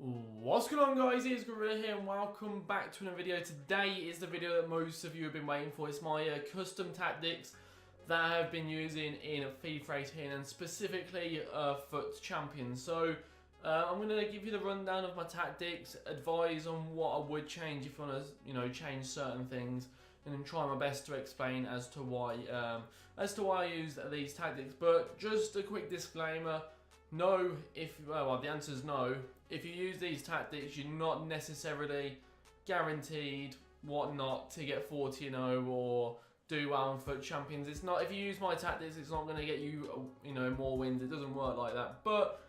What's going on, guys? It's Gorilla here and welcome back to another video. Today is the video that most of you have been waiting for. It's my custom tactics that I have been using in FIFA 18 and specifically FUT Champions. So I'm going to give you the rundown of my tactics, advise on what I would change if I want to, change certain things, and then try my best to explain as to why I use these tactics. But just a quick disclaimer. No, the answer is no. If you use these tactics, you're not necessarily guaranteed to get 40-0 or do well in FUT Champions. It's not. If you use my tactics, it's not going to get you, more wins. It doesn't work like that. But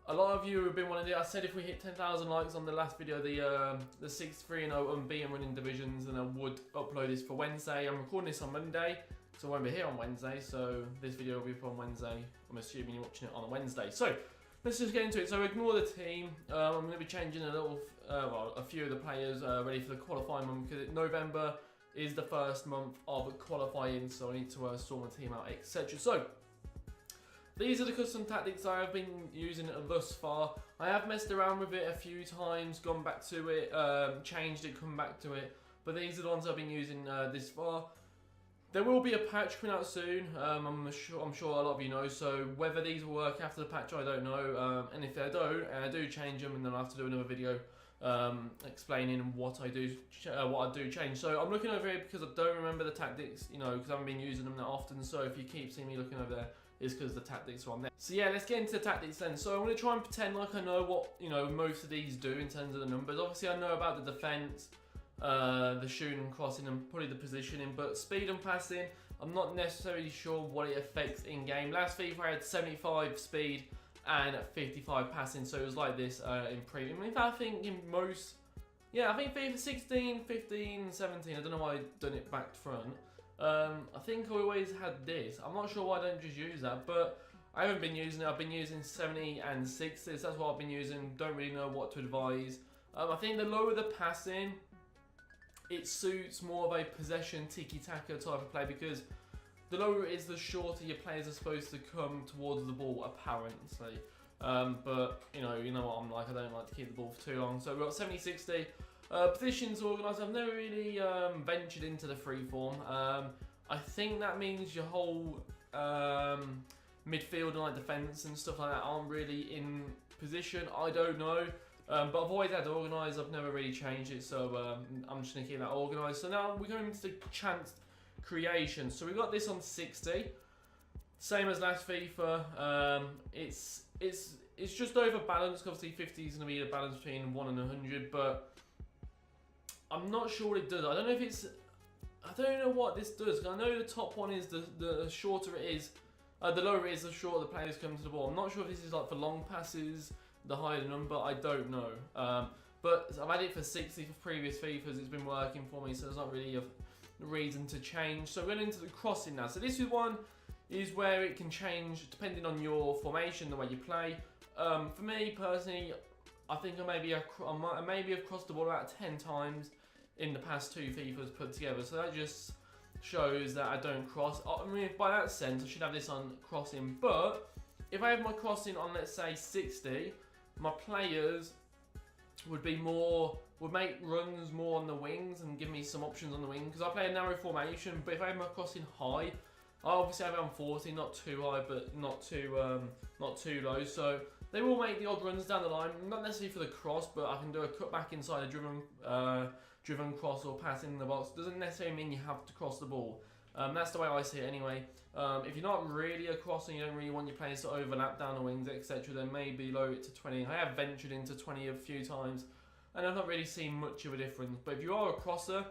a lot of you have been wanting to do. I said if we hit 10,000 likes on the last video, the 6-3-0 unbeaten running divisions, then I would upload this for Wednesday. I'm recording this on Monday, so I won't be here on Wednesday, so this video will be up on Wednesday. I'm assuming you're watching it on a Wednesday. So let's just get into it. So ignore the team. I'm going to be changing a few of the players ready for the qualifying month, because November is the first month of qualifying, so I need to sort my team out, etc. So these are the custom tactics I have been using thus far. I have messed around with it a few times, gone back to it, changed it, come back to it, but these are the ones I've been using this far. There will be a patch coming out soon, I'm sure a lot of you know, so whether these will work after the patch, I don't know, and if they don't, and I do change them, and then I'll have to do another video explaining what I do change. So I'm looking over here because I don't remember the tactics, because I haven't been using them that often, so if you keep seeing me looking over there, it's because the tactics are on there. So yeah, let's get into the tactics then. So I'm going to try and pretend like I know what, most of these do in terms of the numbers. Obviously I know about the defence, the shooting and crossing, and probably the positioning, but speed and passing, I'm not necessarily sure what it affects in game. Last FIFA I had 75 speed and 55 passing, so it was like this in previous. I mean, I think in most, I think FIFA 16, 15, 17, I don't know why I've done it back to front. I think I always had this. I'm not sure why I don't just use that, but I haven't been using it. I've been using 70 and 60s. That's what I've been using. Don't really know what to advise. I think the lower the passing, it suits more of a possession tiki-taka type of play, because the lower it is, the shorter your players are supposed to come towards the ball, apparently. But you know what I'm like. I don't like to keep the ball for too long. So we've got 70, 60. Positions organised. I've never really ventured into the freeform. I think that means your whole midfield and like defence and stuff like that aren't really in position. I don't know. But I've always had organised. I've never really changed it, so I'm just going to keep that organised. So now we're going into the chance creation. So we got this on 60. Same as last FIFA. It's just over balanced. Obviously 50 is going to be the balance between 1 and 100, but I'm not sure what it does. I don't know what this does. I know the top one is the shorter it is, the lower it is, the shorter the players come to the ball. I'm not sure if this is like for long passes, the higher the number, I don't know. But I've had it for 60 for previous FIFAs. It's been working for me, so there's not really a reason to change. So we're going into the crossing now. So this one is where it can change depending on your formation, the way you play. For me personally, I think I maybe have crossed the ball about 10 times in the past two FIFAs put together. So that just shows that I don't cross. I mean, by that sense, I should have this on crossing. But if I have my crossing on, let's say 60, my players would make runs more on the wings and give me some options on the wing, because I play a narrow formation. But if I have my crossing high, I obviously have it on 40, not too high, but not too low. So they will make the odd runs down the line, not necessarily for the cross, but I can do a cutback inside a driven cross or pass in the box. Doesn't necessarily mean you have to cross the ball. That's the way I see it anyway. If you're not really a crosser, you don't really want your players to overlap down the wings, etc., then maybe lower it to 20. I have ventured into 20 a few times, and I've not really seen much of a difference. But if you are a crosser,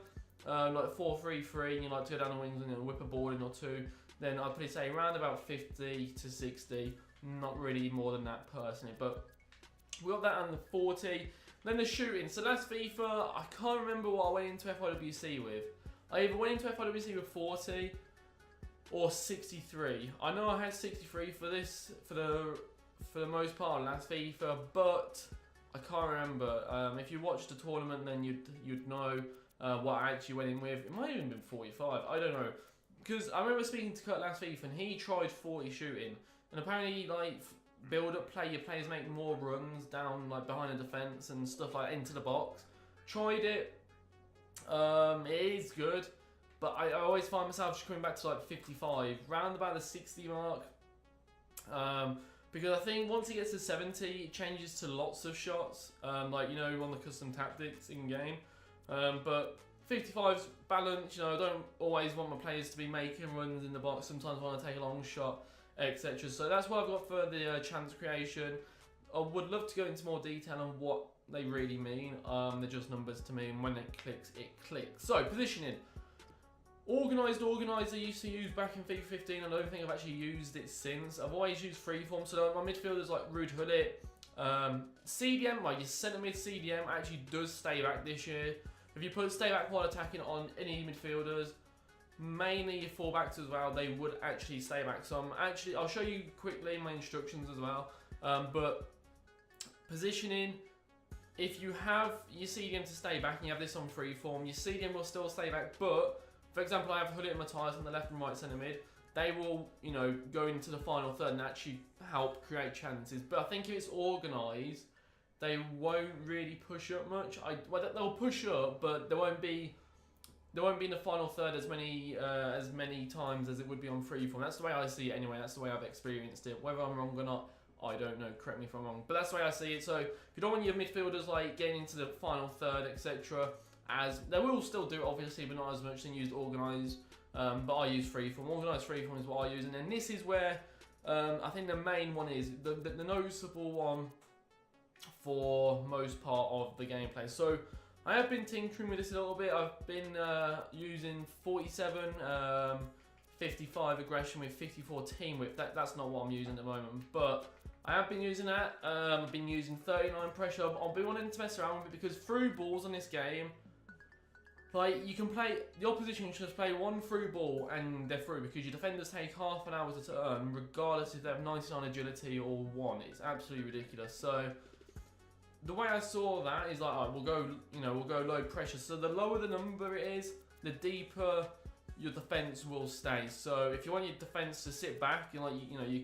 like 4-3-3, and you like to go down the wings and whip a ball in or two, then I'd probably say around about 50 to 60. Not really more than that personally, but we got that on the 40. Then the shooting. So last FIFA, I can't remember what I went into FIWC with. I either went into FIWC with 40 or 63. I know I had 63 for this for the most part last FIFA, but I can't remember. If you watched the tournament, then you'd know what I actually went in with. It might have even been 45. I don't know, because I remember speaking to Kurt last FIFA and he tried 40 shooting, and apparently like build-up play. Your players make more runs down like behind the defence and stuff like that, into the box. Tried it. It is good, but I always find myself just coming back to like 55, round about the 60 mark. Because I think once it gets to 70, it changes to lots of shots, like, you know, on the custom tactics in game. But 55's balanced. You know, I don't always want my players to be making runs in the box. Sometimes I want to take a long shot, etc. So that's what I've got for the chance creation. I would love to go into more detail on what they really mean. They're just numbers to me, and when it clicks, it clicks. So positioning. Organised organiser used to use back in FIFA 15. I don't think I've actually used it since. I've always used freeform, so my midfielders like Rude Hullet. CDM, like your centre mid CDM, actually does stay back this year. If you put stay back while attacking on any midfielders, mainly your fullbacks as well, they would actually stay back. So I'll show you quickly my instructions as well. But positioning, if you have your CDM to stay back and you have this on freeform, your CDM will still stay back, but for example, I have Hullet and Matthias on the left and right centre mid. They will, you know, go into the final third and actually help create chances. But I think if it's organised, they won't really push up much. Well, they'll push up, but they won't be in the final third as many times as it would be on freeform. That's the way I see it anyway. That's the way I've experienced it. Whether I'm wrong or not, I don't know. Correct me if I'm wrong. But that's the way I see it. So if you don't want your midfielders like getting into the final third, etc., as they will still do it obviously, but not as much. Than used organised. But I use freeform. Organised freeform is what I use, and then this is where I think the main one is the noticeable one for most part of the gameplay. So I have been tinkering with this a little bit. I've been using 47, 55 aggression with 54 team width. That's not what I'm using at the moment, but I have been using that. I've been using 39 pressure. I'll be wanting to mess around with it because through balls on this game, like, you can play, the opposition can just play one through ball and they're through, because your defenders take half an hour to turn, regardless if they have 99 agility or 1. It's absolutely ridiculous. So the way I saw that is like, alright, we'll go low pressure. So the lower the number it is, the deeper your defense will stay. So if you want your defense to sit back, you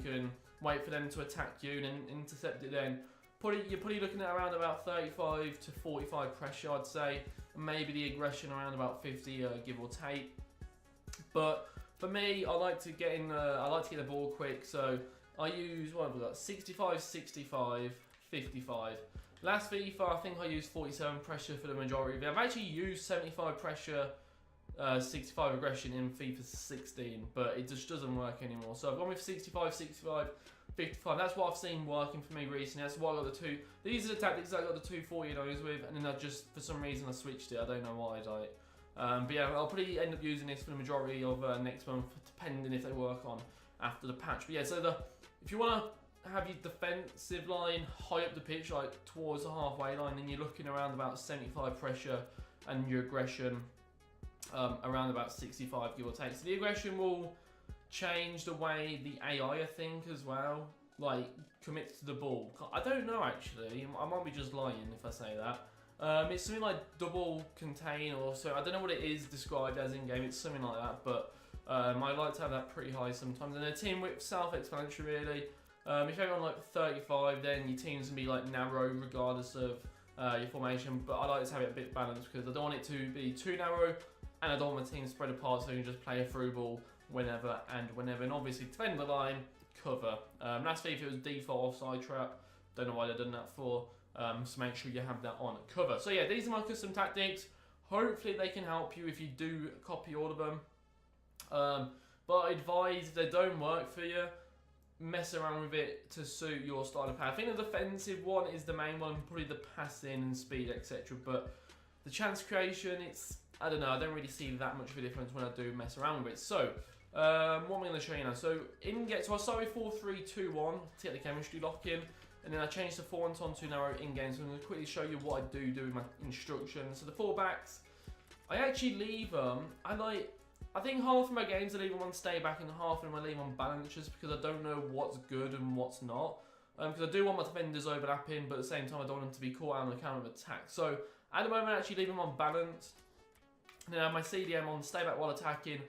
can wait for them to attack you and then intercept it. Then you're probably looking at around about 35 to 45 pressure, I'd say. Maybe the aggression around about 50, give or take. But for me, I like to get in. I like to get the ball quick, so I use, what have we got? 65, 65, 55. Last FIFA, I think I used 47 pressure for the majority of it. I've actually used 75 pressure, 65 aggression in FIFA 16, but it just doesn't work anymore. So I've gone with 65, 65, 55. That's what I've seen working for me recently. That's why I got the two. These are the tactics I got the 240 with, and then I just, for some reason, I switched it. I don't know why. But yeah, I'll probably end up using this for the majority of next month, depending if they work on after the patch. But yeah, so if you want to have your defensive line high up the pitch, like towards the halfway line, then you're looking around about 75 pressure, and your aggression around about 65, give or take. So the aggression will change the way the AI, I think, as well, like, commits to the ball. I don't know, actually. I might be just lying if I say that. It's something like double contain, or so. I don't know what it is described as in game. It's something like that, but I like to have that pretty high sometimes. And the team width, self-explanatory, really. If you're on like 35, then your team's gonna be like narrow regardless of your formation. But I like to have it a bit balanced because I don't want it to be too narrow, and I don't want my team spread apart so you can just play a through ball whenever. And obviously defend the line, cover. Last FIFA it was default offside trap. Don't know why they've done that for. So make sure you have that on cover. So yeah, these are my custom tactics. Hopefully they can help you if you do copy all of them. But I advise, if they don't work for you, mess around with it to suit your style of play. I think the defensive one is the main one, probably the passing and speed, etc. But the chance creation, I don't know, I don't really see that much of a difference when I do mess around with it. So, what am I going to show you now? So, so I start with 4-3-2-1 to get the chemistry lock in, and then I change to 4-1-2 narrow in-game. So I'm going to quickly show you what I do with my instructions. So the fullbacks, I actually leave them, I think half of my games I leave them on stay back and half of them I leave on balance, just because I don't know what's good and what's not. Because I do want my defenders overlapping, but at the same time I don't want them to be caught out on the counter attack. So at the moment I actually leave them on balance. Then I have my CDM on stay back while attacking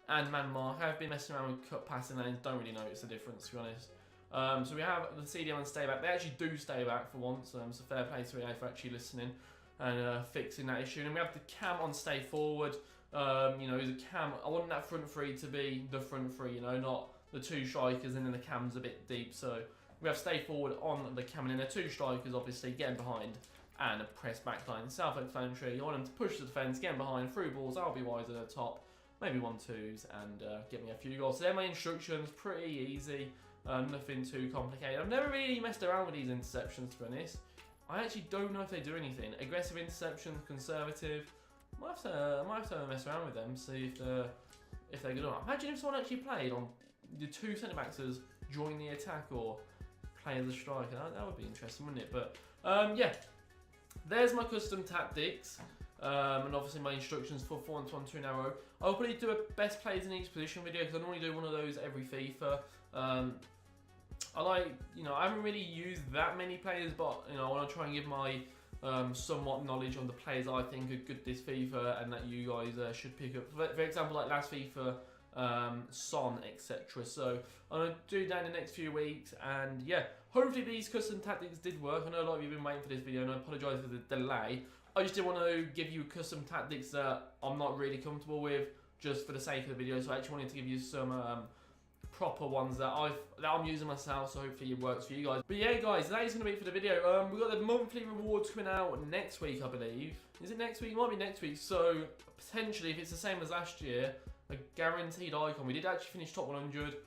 and man mark. I've been messing around with cut passing lanes, don't really notice the difference, to be honest. So we have the CDM and stay back. They actually do stay back for once, so fair play to EA for actually listening and fixing that issue. And we have the cam on stay forward. You know, the cam, I want that front three to be the front three, you know, not the two strikers and then the cam's a bit deep. So we have stay forward on the cam, and then the two strikers obviously getting behind and a press back line. Self-explanatory, you want them to push the defence, getting behind, through balls, I'll be wise at the top, maybe 1-2s, and get me a few goals. So they're my instructions, pretty easy, nothing too complicated. I've never really messed around with these interceptions, to be honest. I actually don't know if they do anything. Aggressive interceptions, conservative. I might have to mess around with them, see if they're good or not. Imagine if someone actually played on the two centre backs as join the attack or play as a striker. That would be interesting, wouldn't it? But yeah, there's my custom tactics, and obviously my instructions for 4-1-2 narrow. I'll probably do a best players in each position video because I normally do one of those every FIFA. I like, you know, I haven't really used that many players, but you know, I want to try and give my somewhat knowledge on the players I think are good this FIFA and that you guys should pick up. For example, like last FIFA, Son, etc. So I'm going to do that in the next few weeks, and yeah, hopefully these custom tactics did work. I know a lot of you have been waiting for this video, and I apologise for the delay. I just didn't want to give you custom tactics that I'm not really comfortable with just for the sake of the video, so I actually wanted to give you some proper ones that I'm using myself, so hopefully it works for you guys. But yeah, guys, that is going to be it for the video. We've got the monthly rewards coming out next week, I believe. Is it next week? It might be next week. So potentially, if it's the same as last year, a guaranteed icon. We did actually finish top 100.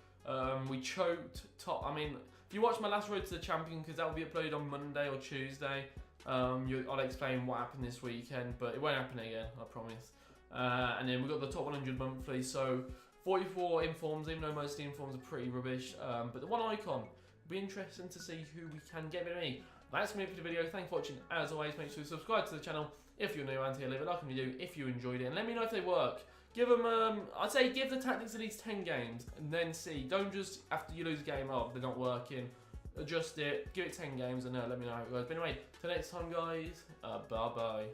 We choked top. I mean, if you watch my last road to the champion, because that will be uploaded on Monday or Tuesday, I'll explain what happened this weekend, but it won't happen again, I promise. And then we've got the top 100 monthly. So 44 informs, even though most of the informs are pretty rubbish. But the one icon, it'll be interesting to see who we can get rid of me. That's going to be it for the video. Thank you for watching. As always, make sure to subscribe to the channel if you're new, and leave a like on the video if you enjoyed it. And let me know if they work. Give them, I'd say give the tactics at least 10 games and then see. Don't just, after you lose a game, oh, they're not working. Adjust it, give it 10 games, and let me know how it goes. But anyway, till next time, guys, bye-bye.